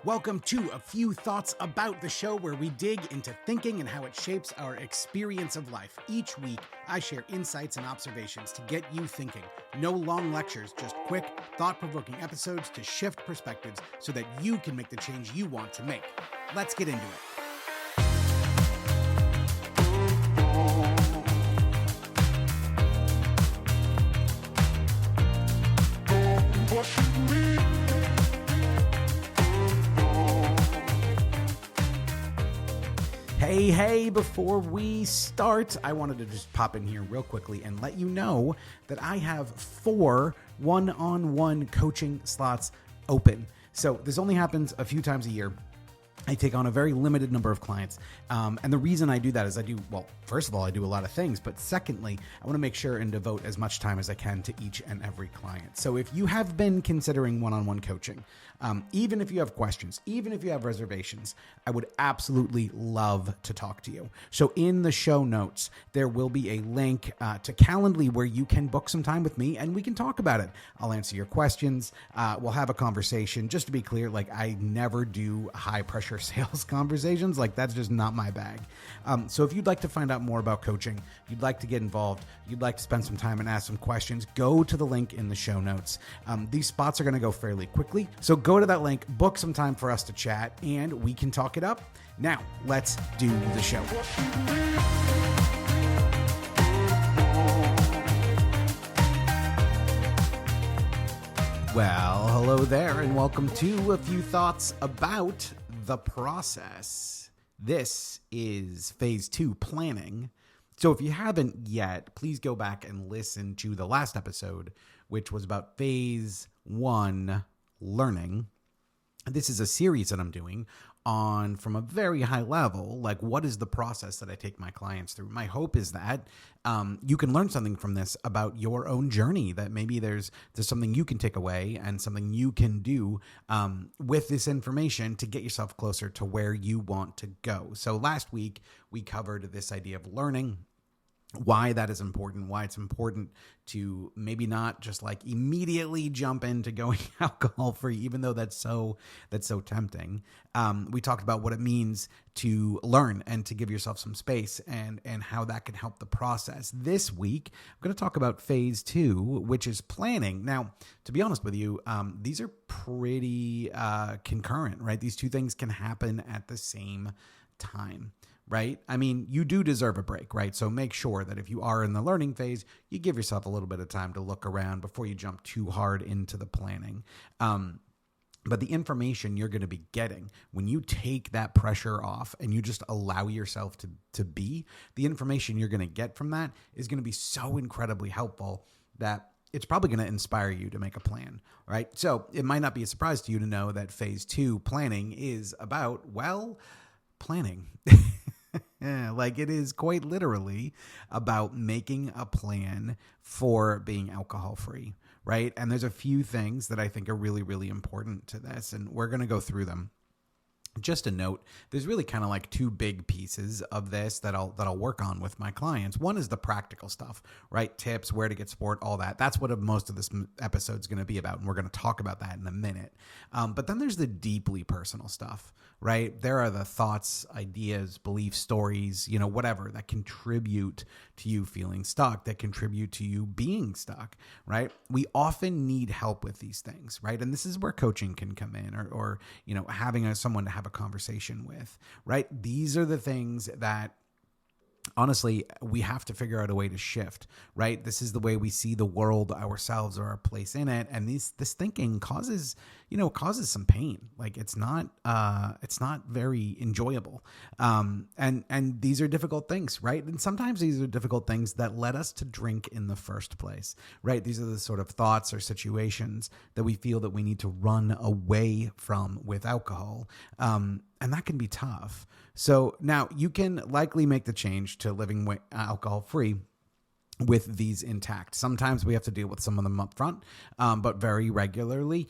Welcome to A Few Thoughts About, the show where we dig into thinking and how it shapes our experience of life. Each week, I share insights and observations to get you thinking. No long lectures, just quick, thought-provoking episodes to shift perspectives so that you can make the change you want to make. Let's get into it. Hey, before we start, I wanted to just pop in here real quickly and let you know that I have 4 one-on-one coaching slots open. So this only happens a few times a year. I take on a very limited number of clients. And the reason I do that is first of all, I do a lot of things, but secondly, I want to make sure and devote as much time as I can to each and every client. So if you have been considering one-on-one coaching, even if you have questions, even if you have reservations, I would absolutely love to talk to you. So in the show notes, there will be a link to Calendly where you can book some time with me and we can talk about it. I'll answer your questions. We'll have a conversation. Just to be clear, I never do high pressure sales conversations. That's just not my bag. So if you'd like to find out more about coaching, you'd like to get involved, you'd like to spend some time and ask some questions, go to the link in the show notes. These spots are going to go fairly quickly. So go to that link, book some time for us to chat, and we can talk it up. Now, let's do the show. Well, hello there, and welcome to A Few Thoughts About the Process. This is Phase 2 Planning. So if you haven't yet, please go back and listen to the last episode, which was about Phase 1 Learning. This is a series that I'm doing on, from a very high level, what is the process that I take my clients through. My hope is that you can learn something from this about your own journey, that maybe there's something you can take away and something you can do with this information to get yourself closer to where you want to go. So last week, we covered this idea of learning, why that is important, why it's important to maybe not just immediately jump into going alcohol free, even though that's so tempting. We talked about what it means to learn and to give yourself some space and how that can help the process. This week, I'm going to talk about Phase 2, which is planning. Now, to be honest with you, these are pretty concurrent, right? These two things can happen at the same time. Right? I mean, you do deserve a break, right? So make sure that if you are in the learning phase, you give yourself a little bit of time to look around before you jump too hard into the planning. But the information you're going to be getting when you take that pressure off and you just allow yourself to be, the information you're going to get from that is going to be so incredibly helpful that it's probably going to inspire you to make a plan, right? So it might not be a surprise to you to know that Phase 2 planning is about, planning. Yeah, it is quite literally about making a plan for being alcohol free, right? And there's a few things that I think are really, really important to this, and we're going to go through them. Just a note, there's really kind of 2 big pieces of this that I'll work on with my clients. One is the practical stuff, right? Tips, where to get support, all that. That's what most of this episode is going to be about, and we're going to talk about that in a minute. But then there's the deeply personal stuff, right? There are the thoughts, ideas, beliefs, stories, whatever that contribute to you feeling stuck, that contribute to you being stuck, right? We often need help with these things, right? And this is where coaching can come in, or having someone to have a conversation with, right? These are the things that honestly we have to figure out a way to shift, right? This is the way we see the world, ourselves, or our place in it. And this thinking causes some pain. It's not very enjoyable. And these are difficult things, right? And sometimes these are difficult things that led us to drink in the first place, right? These are the sort of thoughts or situations that we feel that we need to run away from with alcohol. And that can be tough. So now you can likely make the change to living alcohol free with these intact. Sometimes we have to deal with some of them up front, but very regularly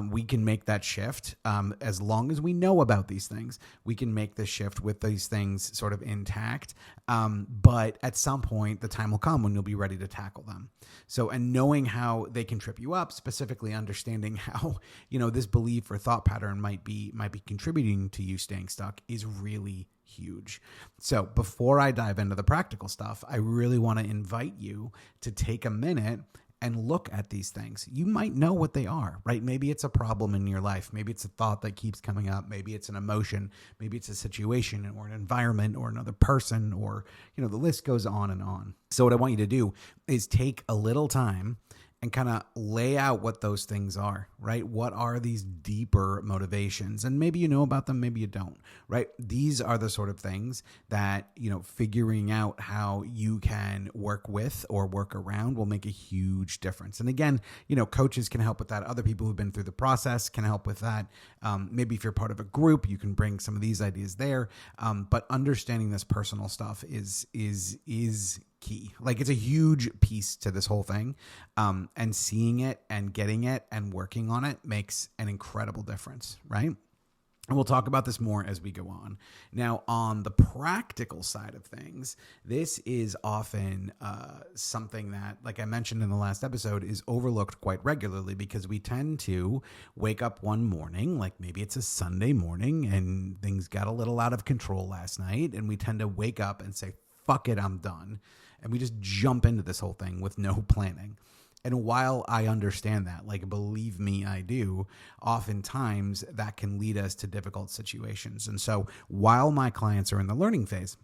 we can make that shift. As long as we know about these things, we can make the shift with these things sort of intact. But at some point, the time will come when you'll be ready to tackle them. So, and knowing how they can trip you up, specifically understanding how, this belief or thought pattern might be contributing to you staying stuck is really huge. So before I dive into the practical stuff, I really want to invite you to take a minute and look at these things. You might know what they are, right? Maybe it's a problem in your life. Maybe it's a thought that keeps coming up. Maybe it's an emotion. Maybe it's a situation or an environment or another person, or, the list goes on and on. So what I want you to do is take a little time and kind of lay out what those things are, right? What are these deeper motivations? And maybe you know about them, maybe you don't, right? These are the sort of things that, figuring out how you can work with or work around will make a huge difference. And again, coaches can help with that. Other people who've been through the process can help with that. Maybe if you're part of a group, you can bring some of these ideas there. But understanding this personal stuff is key. Like, it's a huge piece to this whole thing. And seeing it and getting it and working on it makes an incredible difference, right? And we'll talk about this more as we go on. Now, on the practical side of things, this is often something that, like I mentioned in the last episode, is overlooked quite regularly, because we tend to wake up one morning, like maybe it's a Sunday morning and things got a little out of control last night, and we tend to wake up and say, fuck it, I'm done. And we just jump into this whole thing with no planning. And while I understand that, like, believe me, I do, oftentimes that can lead us to difficult situations. And so while my clients are in the learning phase,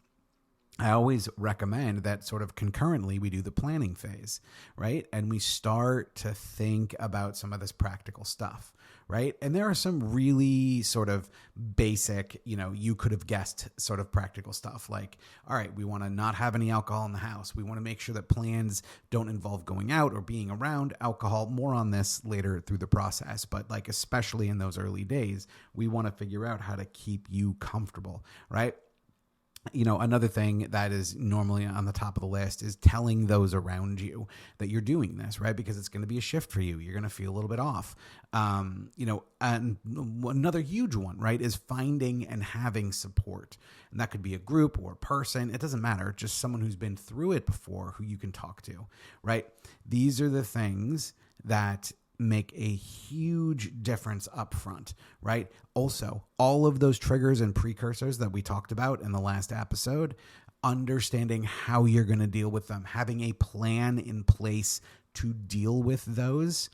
I always recommend that sort of concurrently we do the planning phase, right? And we start to think about some of this practical stuff, right? And there are some really sort of basic, you could have guessed sort of practical stuff, like, all right, we want to not have any alcohol in the house. We want to make sure that plans don't involve going out or being around alcohol. More on this later through the process, but like, especially in those early days, we want to figure out how to keep you comfortable, right? Another thing that is normally on the top of the list is telling those around you that you're doing this, right? Because it's going to be a shift for you. You're going to feel a little bit off. And another huge one, right, is finding and having support. And that could be a group or a person. It doesn't matter. Just someone who's been through it before, who you can talk to, right? These are the things that make a huge difference up front, right? Also, all of those triggers and precursors that we talked about in the last episode, understanding how you're going to deal with them, having a plan in place to deal with those.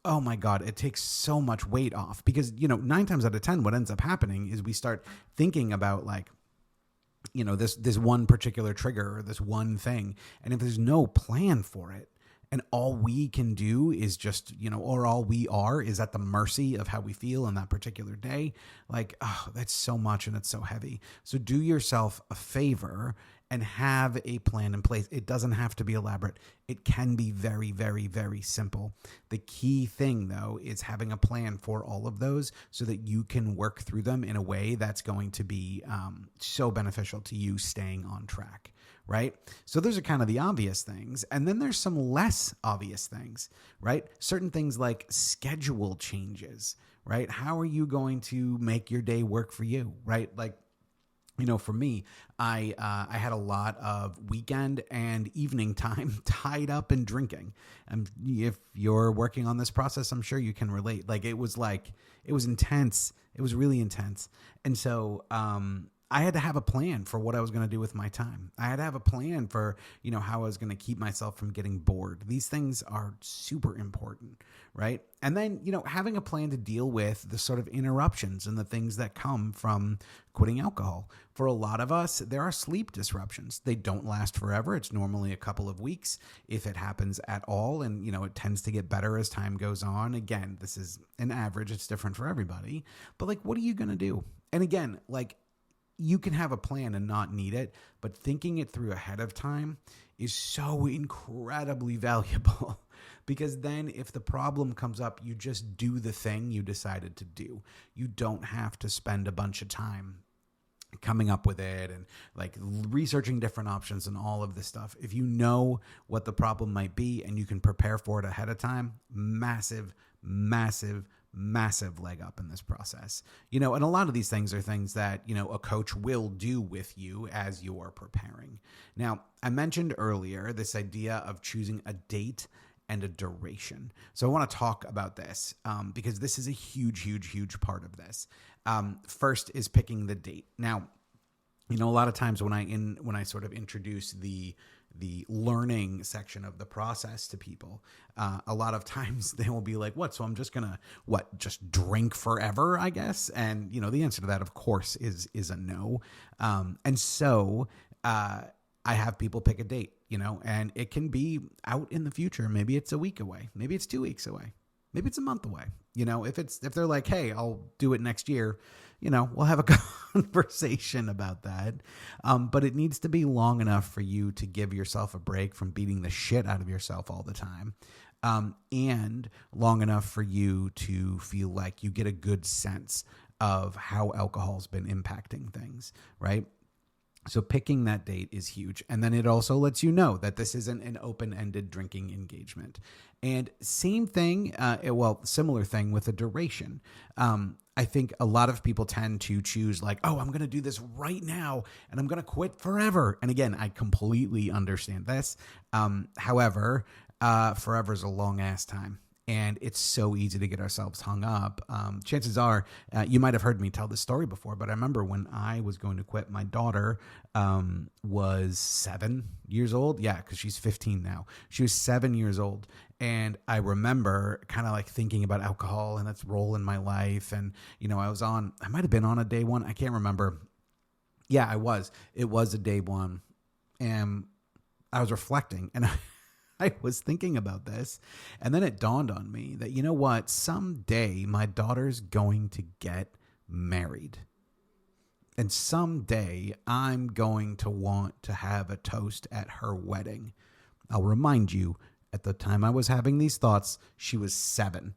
Oh my God, it takes so much weight off, because, 9 times out of 10, what ends up happening is we start thinking about, like, this one particular trigger or this one thing. And if there's no plan for it, and all we can do is just, or all we are is at the mercy of how we feel in that particular day. Like, oh, that's so much and it's so heavy. So do yourself a favor and have a plan in place. It doesn't have to be elaborate. It can be very, very, very simple. The key thing, though, is having a plan for all of those so that you can work through them in a way that's going to be so beneficial to you staying on track. Right? So those are kind of the obvious things. And then there's some less obvious things, right? Certain things like schedule changes, right? How are you going to make your day work for you, right? Like, for me, I had a lot of weekend and evening time tied up in drinking. And if you're working on this process, I'm sure you can relate. It was intense. It was really intense. And so, I had to have a plan for what I was going to do with my time. I had to have a plan for, how I was going to keep myself from getting bored. These things are super important, right? And then, having a plan to deal with the sort of interruptions and the things that come from quitting alcohol. For a lot of us, there are sleep disruptions. They don't last forever. It's normally a couple of weeks if it happens at all. And, it tends to get better as time goes on. Again, this is an average. It's different for everybody. But what are you going to do? And again, you can have a plan and not need it, but thinking it through ahead of time is so incredibly valuable, because then if the problem comes up, you just do the thing you decided to do. You don't have to spend a bunch of time coming up with it and like researching different options and all of this stuff. If you know what the problem might be and you can prepare for it ahead of time, massive leg up in this process. And a lot of these things are things that, a coach will do with you as you're preparing. Now, I mentioned earlier this idea of choosing a date and a duration. So I want to talk about this because this is a huge part of this. First is picking the date. Now, a lot of times when I sort of introduce the learning section of the process to people, a lot of times they will be like, what? So I'm just going to, just drink forever, I guess? And, the answer to that, of course, is a no. And so I have people pick a date, and it can be out in the future. Maybe it's a week away. Maybe it's 2 weeks away. Maybe it's a month away. If they're like, hey, I'll do it next year, we'll have a conversation about that. But it needs to be long enough for you to give yourself a break from beating the shit out of yourself all the time. And long enough for you to feel like you get a good sense of how alcohol's been impacting things, right? So picking that date is huge. And then it also lets you know that this isn't an open-ended drinking engagement. And same thing, similar thing with a duration. I think a lot of people tend to choose like, oh, I'm going to do this right now and I'm going to quit forever. And again, I completely understand this. However, forever is a long ass time. And it's so easy to get ourselves hung up. Chances are, you might have heard me tell this story before, but I remember when I was going to quit, my daughter was 7 years old. Yeah, because she's 15 now. She was 7 years old. And I remember kind of like thinking about alcohol and its role in my life. And, I might have been on a day one. I can't remember. Yeah, I was. It was a day one. And I was reflecting and I was thinking about this, and then it dawned on me that, someday my daughter's going to get married. And someday I'm going to want to have a toast at her wedding. I'll remind you, at the time I was having these thoughts, she was 7.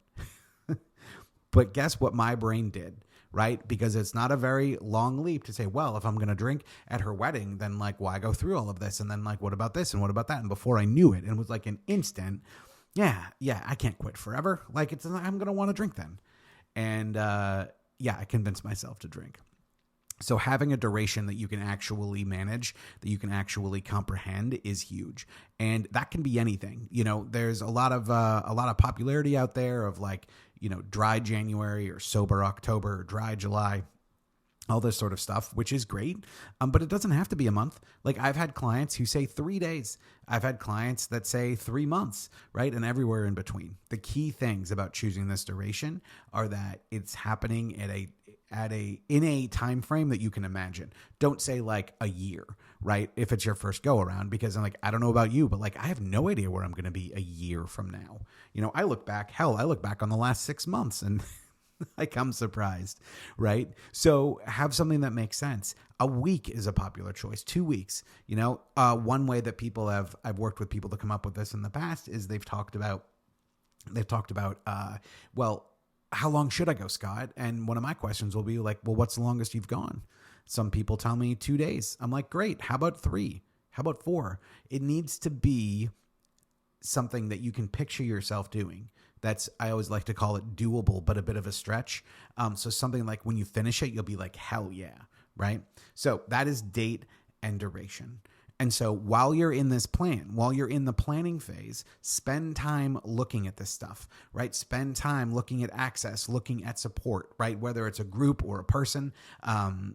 But guess what my brain did? Right? Because it's not a very long leap to say, well, if I'm going to drink at her wedding, then like, why go through all of this? And then like, what about this? And what about that? And before I knew it, and it was like an instant, yeah, I can't quit forever. Like I'm going to want to drink then. And I convinced myself to drink. So having a duration that you can actually manage, that you can actually comprehend is huge. And that can be anything. There's a lot of popularity out there of like, dry January or sober October or dry July, all this sort of stuff, which is great. But it doesn't have to be a month. Like I've had clients who say 3 days. I've had clients that say 3 months, right? And everywhere in between. The key things about choosing this duration are that it's happening in a time frame that you can imagine. Don't say like a year, right? If it's your first go around, because I'm like, I don't know about you, but like I have no idea where I'm going to be a year from now. I look back on the last 6 months and like I'm surprised, right? So have something that makes sense. A week is a popular choice. 2 weeks, one way that I've worked with people to come up with this in the past is they've talked about, how long should I go, Scott? And one of my questions will be like, well, what's the longest you've gone? Some people tell me 2 days. I'm like, great. How about 3? How about 4? It needs to be something that you can picture yourself doing. I always like to call it doable, but a bit of a stretch. So something like when you finish it, you'll be like, hell yeah, right? So that is date and duration. And so while you're in this plan, while you're in the planning phase, spend time looking at this stuff, right? Spend time looking at access, looking at support, right? Whether it's a group or a person,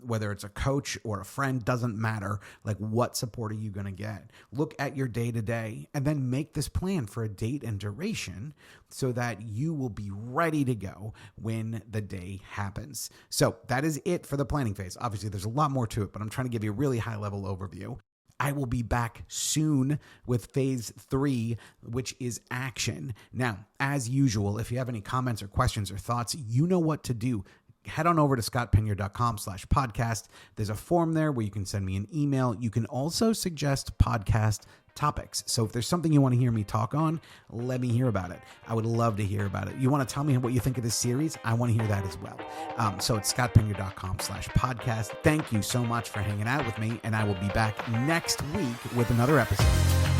whether it's a coach or a friend, doesn't matter. Like what support are you going to get? Look at your day-to-day and then make this plan for a date and duration so that you will be ready to go when the day happens. So that is it for the planning phase. Obviously, there's a lot more to it, but I'm trying to give you a really high-level overview. I will be back soon with phase 3, which is action. Now, as usual, if you have any comments or questions or thoughts, you know what to do. Head on over to scottpinier.com/podcast. There's a form there where you can send me an email. You can also suggest podcast topics. So if there's something you want to hear me talk on, let me hear about it. I would love to hear about it. You want to tell me what you think of this series? I want to hear that as well. So it's scottpinger.com/podcast. Thank you so much for hanging out with me, and I will be back next week with another episode.